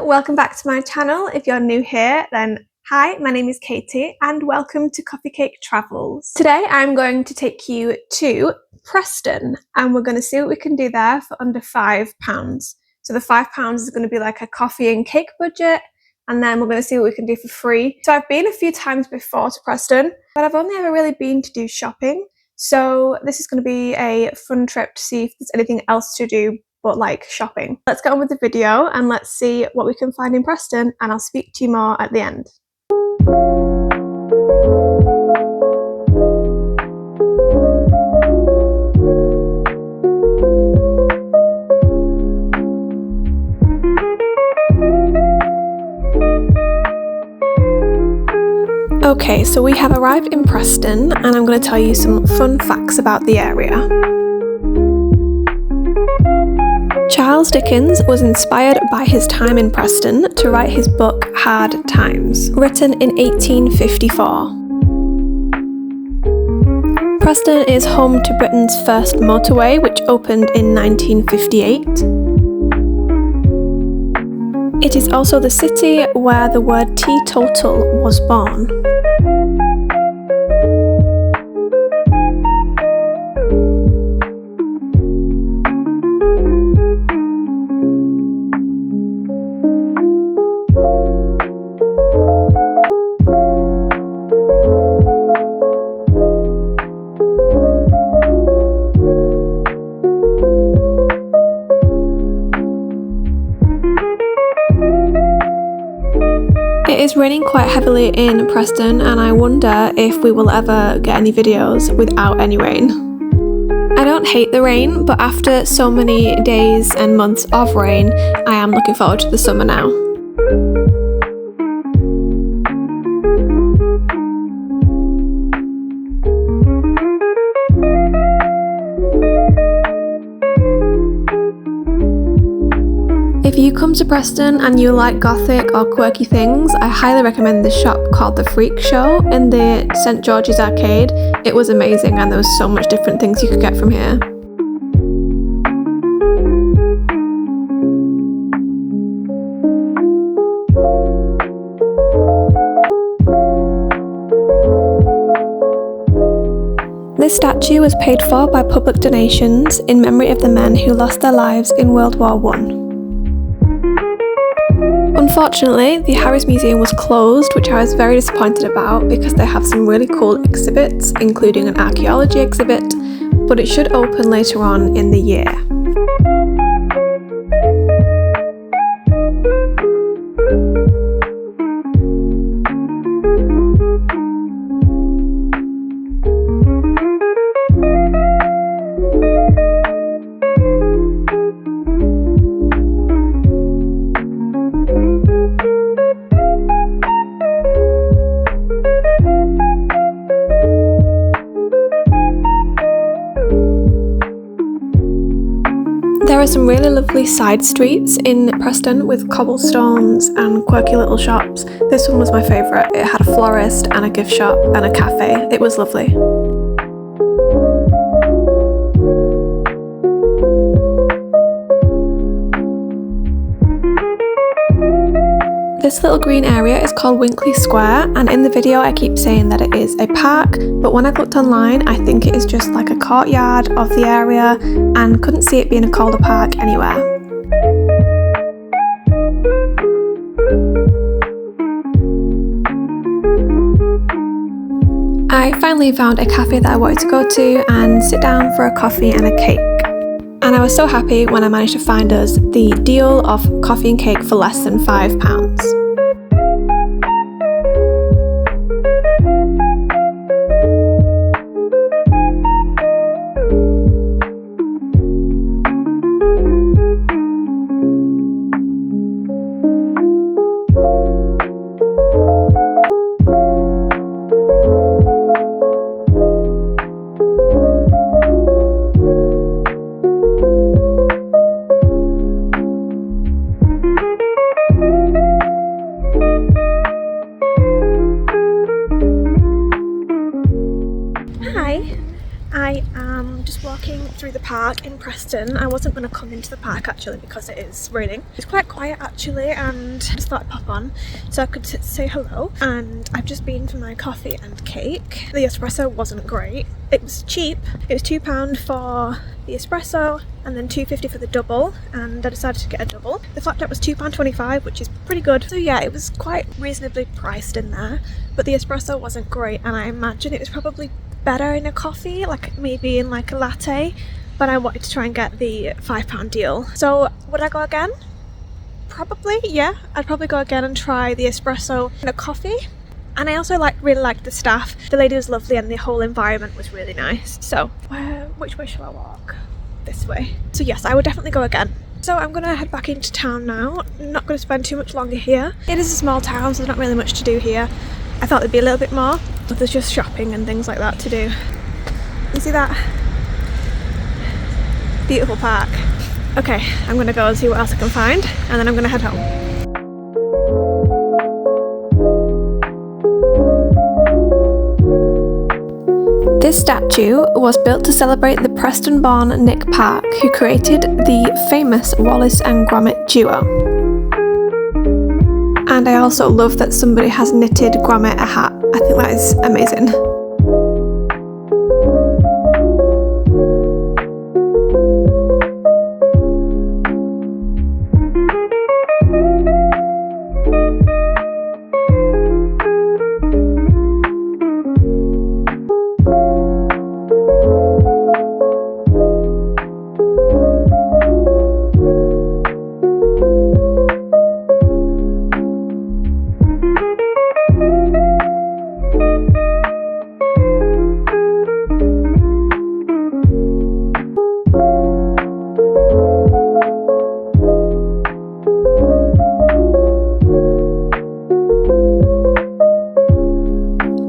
welcome back to my channel. If you're new here, then hi, my name is Katie and welcome to Coffee Cake Travels. Today I'm going to take you to Preston and we're going to see what we can do there for under £5. So the £5 is going to be like a coffee and cake budget, and then we're going to see what we can do for free. So I've been a few times before to Preston, but I've only ever really been to do shopping. So this is going to be a fun trip to see if there's anything else to do but like shopping. Let's get on with the video and let's see what we can find in Preston, and I'll speak to you more at the end. Okay, so we have arrived in Preston and I'm going to tell you some fun facts about the area. Charles Dickens was inspired by his time in Preston to write his book Hard Times, written in 1854. Preston is home to Britain's first motorway, which opened in 1958. It is also the city where the word teetotal was born. It is raining quite heavily in Preston and I wonder if we will ever get any videos without any rain. I don't hate the rain, but after so many days and months of rain, I am looking forward to the summer now. If you come to Preston and you like gothic or quirky things, I highly recommend this shop called The Freak Show in the St George's Arcade. It was amazing and there was so much different things you could get from here. This statue was paid for by public donations in memory of the men who lost their lives in World War I. Unfortunately, the Harris Museum was closed, which I was very disappointed about because they have some really cool exhibits, including an archaeology exhibit, but it should open later on in the year. There are some really lovely side streets in Preston with cobblestones and quirky little shops. This one was my favourite. It had a florist and a gift shop and a cafe. It was lovely. This little green area is called Winkley Square, and in the video I keep saying that it is a park, but when I've looked online I think it is just like a courtyard of the area and couldn't see it being called a park anywhere. I finally found a cafe that I wanted to go to and sit down for a coffee and a cake. And I was so happy when I managed to find us the deal of coffee and cake for less than £5. walking through the park in Preston. I wasn't going to come into the park actually because it is raining. It's quite quiet actually, and I just thought I'd pop on so I could say hello. And I've just been for my coffee and cake. The espresso wasn't great. It was cheap. It was £2 for the espresso and then £2.50 for the double, and I decided to get a double. The flapjack was £2.25, which is pretty good. So yeah, it was quite reasonably priced in there, but the espresso wasn't great, and I imagine it was probably better in a coffee, like maybe in like a latte, but I wanted to try and get the £5 deal. So would I go again? Probably, yeah. I'd probably go again and try the espresso in a coffee. And I also really liked the staff. The lady was lovely and the whole environment was really nice. So which way shall I walk? This way. So yes, I would definitely go again. So I'm gonna head back into town now. I'm not gonna spend too much longer here. It is a small town, so there's not really much to do here. I thought there'd be a little bit more, but there's just shopping and things like that to do. You see that? Beautiful park. Okay, I'm gonna go and see what else I can find, and then I'm gonna head home. This statue was built to celebrate the Preston-born Nick Park, who created the famous Wallace and Gromit duo. And I also love that somebody has knitted Gromit a hat. I think that is amazing.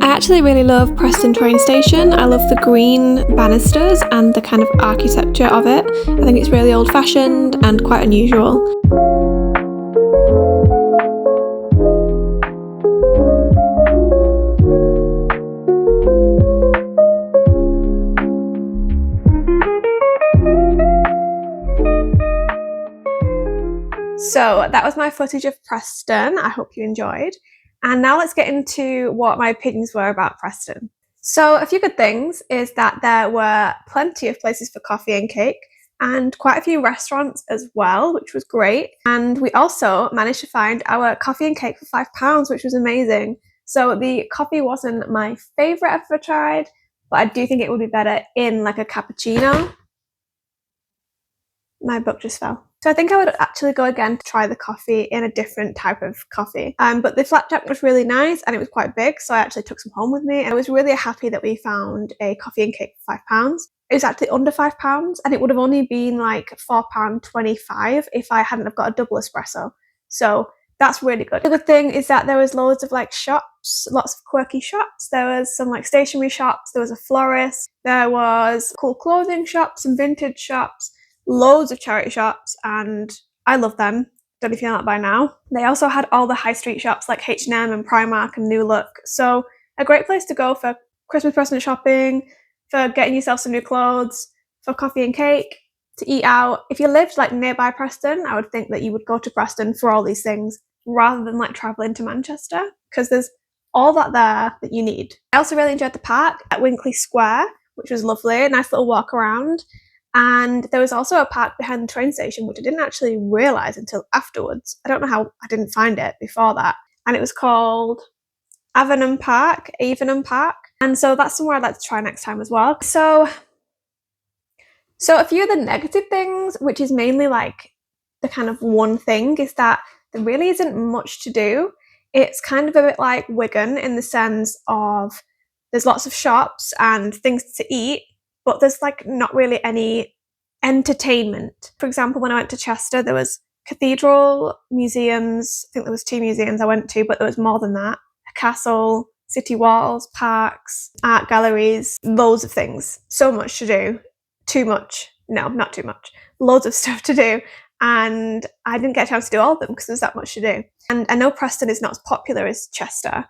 I actually really love Preston train station. I love the green banisters and the kind of architecture of it. I think it's really old-fashioned and quite unusual. So that was my footage of Preston. I hope you enjoyed. And now let's get into what my opinions were about Preston. So a few good things is that there were plenty of places for coffee and cake and quite a few restaurants as well, which was great. And we also managed to find our coffee and cake for £5, which was amazing. So the coffee wasn't my favourite I've ever tried, but I do think it would be better in like a cappuccino. My book just fell. So I think I would actually go again to try the coffee in a different type of coffee. But the flapjack was really nice and it was quite big, so I actually took some home with me. And I was really happy that we found a coffee and cake for £5. It was actually under £5, and it would have only been like £4.25 if I hadn't have got a double espresso. So that's really good. The good thing is that there was loads of like shops, lots of quirky shops. There was some like stationery shops, there was a florist, there was cool clothing shops, some vintage shops, loads of charity shops, and I love them. Don't know if you know that by now. They also had all the high street shops like H&M and Primark and New Look. So a great place to go for Christmas present shopping, for getting yourself some new clothes, for coffee and cake, to eat out. If you lived like nearby Preston, I would think that you would go to Preston for all these things rather than like travelling to Manchester, because there's all that there that you need. I also really enjoyed the park at Winkley Square, which was lovely, a nice little walk around. And there was also a park behind the train station, which I didn't actually realise until afterwards. I don't know how I didn't find it before that. And it was called Avenham Park. And so that's somewhere I'd like to try next time as well. So a few of the negative things, which is mainly like the kind of one thing, is that there really isn't much to do. It's kind of a bit like Wigan in the sense of there's lots of shops and things to eat, but there's like not really any entertainment. For example, when I went to Chester, there was cathedral, museums. I think there was 2 museums I went to, but there was more than that. A castle, city walls, parks, art galleries, loads of things. So much to do. Too much. No, not too much. Loads of stuff to do. And I didn't get a chance to do all of them because there's that much to do. And I know Preston is not as popular as Chester,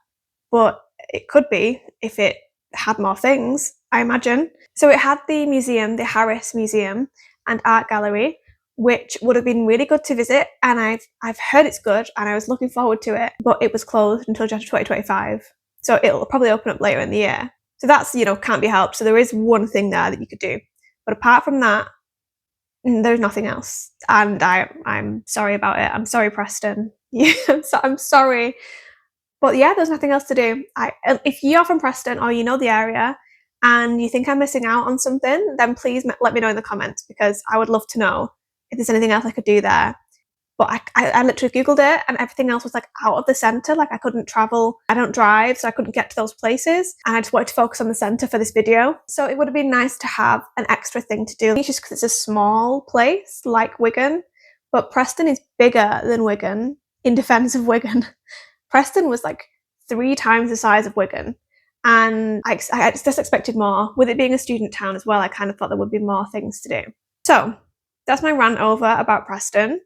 but it could be if it had more things, I imagine. So it had the museum, the Harris Museum and Art Gallery, which would have been really good to visit, and I've heard it's good and I was looking forward to it, but it was closed until January 2025. So it'll probably open up later in the year. So that's, you know, can't be helped. So there is one thing there that you could do. But apart from that, there's nothing else. And I'm sorry about it. I'm sorry, Preston. Yeah, I'm sorry. But yeah, there's nothing else to do. If you're from Preston or you know the area and you think I'm missing out on something, then please let me know in the comments, because I would love to know if there's anything else I could do there. But I literally Googled it and everything else was like out of the centre. Like I couldn't travel. I don't drive, so I couldn't get to those places. And I just wanted to focus on the centre for this video. So it would have been nice to have an extra thing to do. It's just because it's a small place like Wigan. But Preston is bigger than Wigan, in defence of Wigan. Preston was like 3 times the size of Wigan. And I just expected more. With it being a student town as well, I kind of thought there would be more things to do. So that's my rant over about Preston.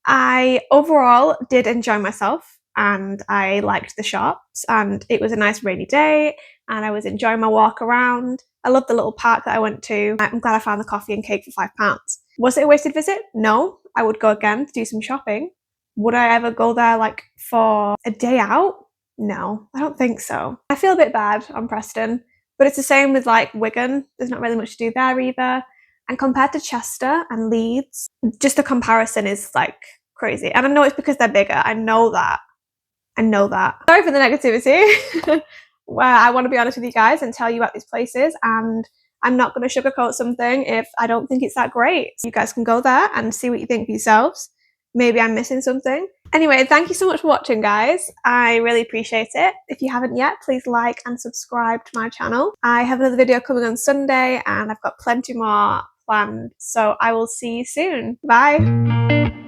I overall did enjoy myself and I liked the shops, and it was a nice rainy day and I was enjoying my walk around. I loved the little park that I went to. I'm glad I found the coffee and cake for £5. Was it a wasted visit? No. I would go again to do some shopping. Would I ever go there like for a day out? No, I don't think so. I feel a bit bad on Preston, but it's the same with like Wigan. There's not really much to do there either. And compared to Chester and Leeds, just the comparison is like crazy. And I know it's because they're bigger. I know that. Sorry for the negativity. Well, I want to be honest with you guys and tell you about these places, and I'm not going to sugarcoat something if I don't think it's that great. You guys can go there and see what you think for yourselves. Maybe I'm missing something. Anyway, thank you so much for watching, guys. I really appreciate it. If you haven't yet, please like and subscribe to my channel. I have another video coming on Sunday and I've got plenty more planned. So I will see you soon. Bye.